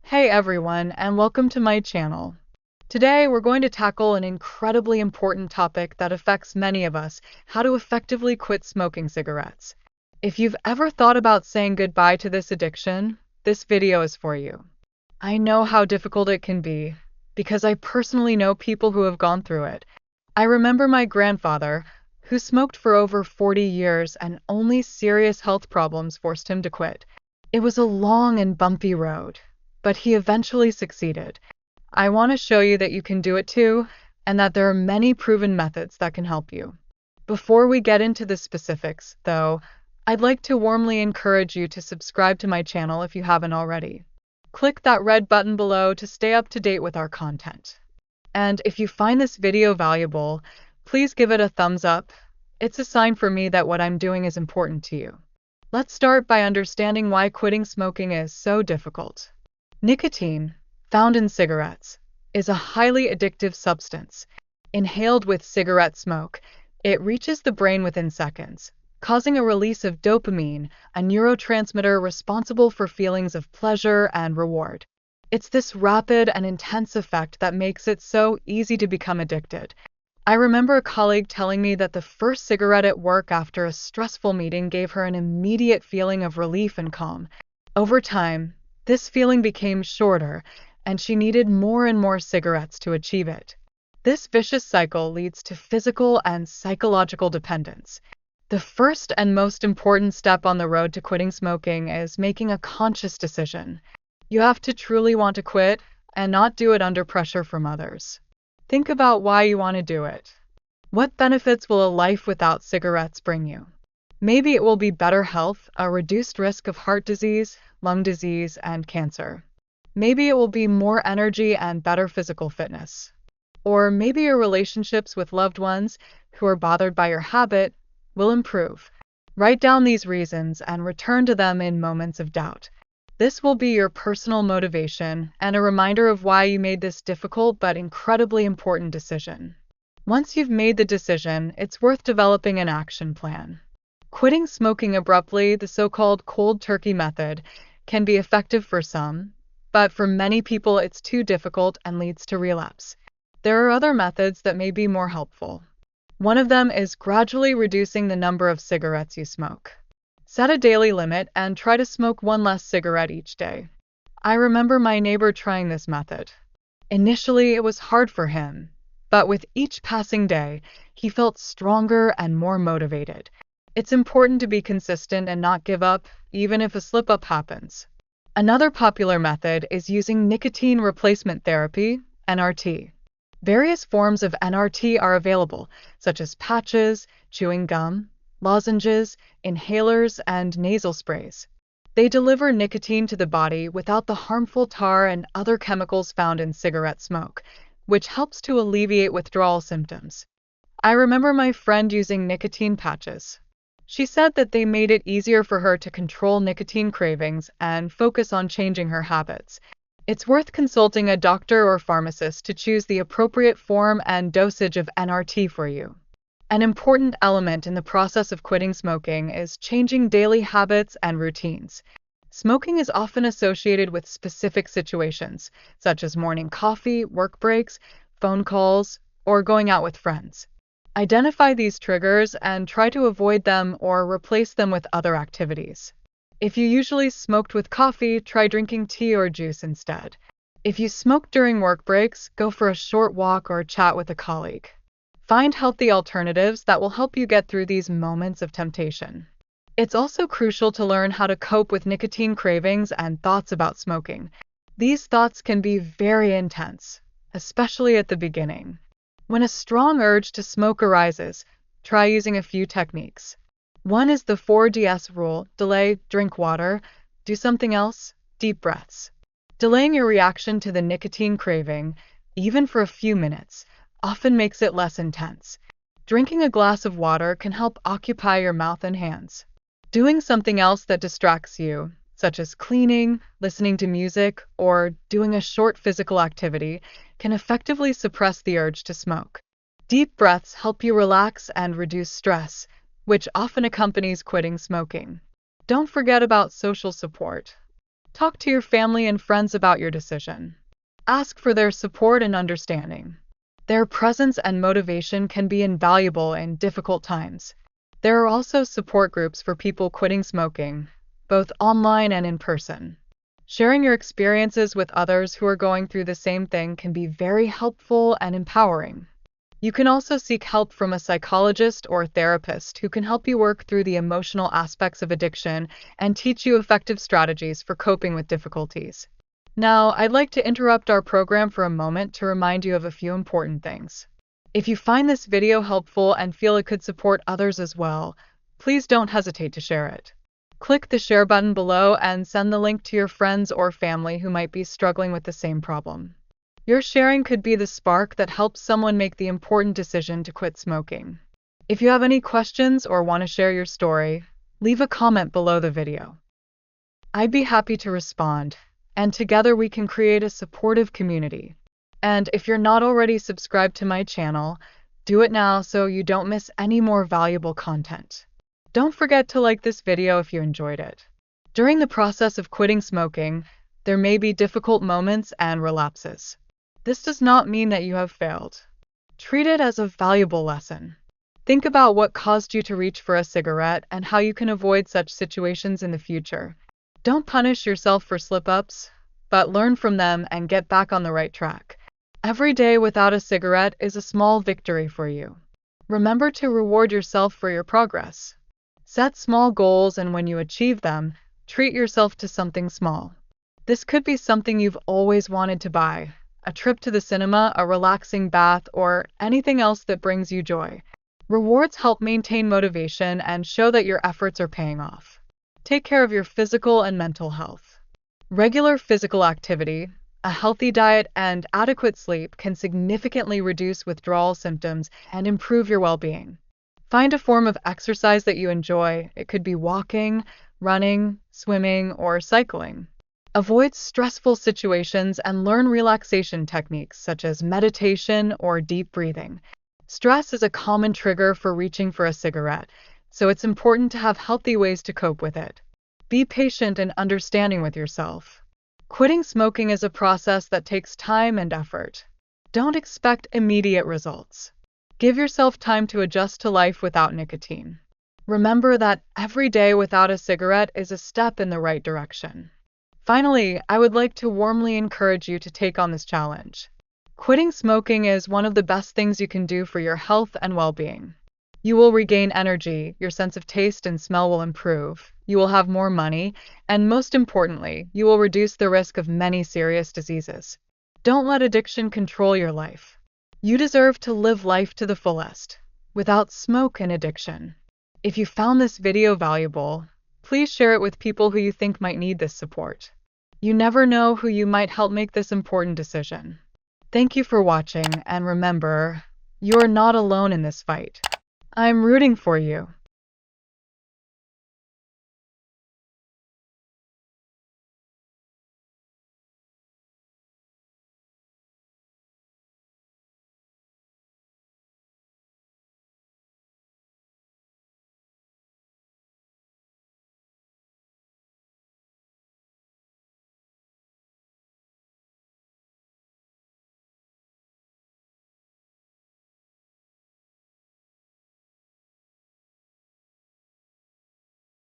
Hey everyone, and welcome to my channel. Today we're going to tackle an incredibly important topic that affects many of us: how to effectively quit smoking cigarettes. If you've ever thought about saying goodbye to this addiction, this video is for you. I know how difficult it can be, because I personally know people who have gone through it. I remember my grandfather, who smoked for over 40 years and only serious health problems forced him to quit. It was a long and bumpy road, but he eventually succeeded. I want to show you that you can do it too, and that there are many proven methods that can help you. Before we get into the specifics, though, I'd like to warmly encourage you to subscribe to my channel if you haven't already. Click that red button below to stay up to date with our content. And if you find this video valuable, please give it a thumbs up. It's a sign for me that what I'm doing is important to you. Let's start by understanding why quitting smoking is so difficult. Nicotine, found in cigarettes, is a highly addictive substance. Inhaled with cigarette smoke, it reaches the brain within seconds, causing a release of dopamine, a neurotransmitter responsible for feelings of pleasure and reward. It's this rapid and intense effect that makes it so easy to become addicted. I remember a colleague telling me that the first cigarette at work after a stressful meeting gave her an immediate feeling of relief and calm. Over time, this feeling became shorter, and she needed more and more cigarettes to achieve it. This vicious cycle leads to physical and psychological dependence. The first and most important step on the road to quitting smoking is making a conscious decision. You have to truly want to quit and not do it under pressure from others. Think about why you want to do it. What benefits will a life without cigarettes bring you? Maybe it will be better health, a reduced risk of heart disease, lung disease, and cancer. Maybe it will be more energy and better physical fitness. Or maybe your relationships with loved ones who are bothered by your habit will improve. Write down these reasons and return to them in moments of doubt. This will be your personal motivation and a reminder of why you made this difficult but incredibly important decision. Once you've made the decision, it's worth developing an action plan. Quitting smoking abruptly, the so-called cold turkey method, can be effective for some, but for many people it's too difficult and leads to relapse. There are other methods that may be more helpful. One of them is gradually reducing the number of cigarettes you smoke. Set a daily limit and try to smoke one less cigarette each day. I remember my neighbor trying this method. Initially, it was hard for him, but with each passing day, he felt stronger and more motivated. It's important to be consistent and not give up, even if a slip-up happens. Another popular method is using nicotine replacement therapy, NRT. Various forms of NRT are available, such as patches, chewing gum, lozenges, inhalers, and nasal sprays. They deliver nicotine to the body without the harmful tar and other chemicals found in cigarette smoke, which helps to alleviate withdrawal symptoms. I remember my friend using nicotine patches. She said that they made it easier for her to control nicotine cravings and focus on changing her habits. It's worth consulting a doctor or pharmacist to choose the appropriate form and dosage of NRT for you. An important element in the process of quitting smoking is changing daily habits and routines. Smoking is often associated with specific situations, such as morning coffee, work breaks, phone calls, or going out with friends. Identify these triggers and try to avoid them or replace them with other activities. If you usually smoked with coffee, try drinking tea or juice instead. If you smoke during work breaks, go for a short walk or chat with a colleague. Find healthy alternatives that will help you get through these moments of temptation. It's also crucial to learn how to cope with nicotine cravings and thoughts about smoking. These thoughts can be very intense, especially at the beginning. When a strong urge to smoke arises, try using a few techniques. One is the 4DS rule: delay, drink water, do something else, deep breaths. Delaying your reaction to the nicotine craving, even for a few minutes, often makes it less intense. Drinking a glass of water can help occupy your mouth and hands. Doing something else that distracts you, such as cleaning, listening to music, or doing a short physical activity, can effectively suppress the urge to smoke. Deep breaths help you relax and reduce stress, which often accompanies quitting smoking. Don't forget about social support. Talk to your family and friends about your decision. Ask for their support and understanding. Their presence and motivation can be invaluable in difficult times. There are also support groups for people quitting smoking, both online and in person. Sharing your experiences with others who are going through the same thing can be very helpful and empowering. You can also seek help from a psychologist or therapist who can help you work through the emotional aspects of addiction and teach you effective strategies for coping with difficulties. Now, I'd like to interrupt our program for a moment to remind you of a few important things. If you find this video helpful and feel it could support others as well, please don't hesitate to share it. Click the share button below and send the link to your friends or family who might be struggling with the same problem. Your sharing could be the spark that helps someone make the important decision to quit smoking. If you have any questions or want to share your story, leave a comment below the video. I'd be happy to respond, and together we can create a supportive community. And if you're not already subscribed to my channel, do it now so you don't miss any more valuable content. Don't forget to like this video if you enjoyed it. During the process of quitting smoking, there may be difficult moments and relapses. This does not mean that you have failed. Treat it as a valuable lesson. Think about what caused you to reach for a cigarette and how you can avoid such situations in the future. Don't punish yourself for slip-ups, but learn from them and get back on the right track. Every day without a cigarette is a small victory for you. Remember to reward yourself for your progress. Set small goals, and when you achieve them, treat yourself to something small. This could be something you've always wanted to buy, a trip to the cinema, a relaxing bath, or anything else that brings you joy. Rewards help maintain motivation and show that your efforts are paying off. Take care of your physical and mental health. Regular physical activity, a healthy diet, and adequate sleep can significantly reduce withdrawal symptoms and improve your well-being. Find a form of exercise that you enjoy. It could be walking, running, swimming, or cycling. Avoid stressful situations and learn relaxation techniques such as meditation or deep breathing. Stress is a common trigger for reaching for a cigarette, so it's important to have healthy ways to cope with it. Be patient and understanding with yourself. Quitting smoking is a process that takes time and effort. Don't expect immediate results. Give yourself time to adjust to life without nicotine. Remember that every day without a cigarette is a step in the right direction. Finally, I would like to warmly encourage you to take on this challenge. Quitting smoking is one of the best things you can do for your health and well-being. You will regain energy, your sense of taste and smell will improve, you will have more money, and most importantly, you will reduce the risk of many serious diseases. Don't let addiction control your life. You deserve to live life to the fullest, without smoke and addiction. If you found this video valuable, please share it with people who you think might need this support. You never know who you might help make this important decision. Thank you for watching, and remember, you are not alone in this fight. I'm rooting for you.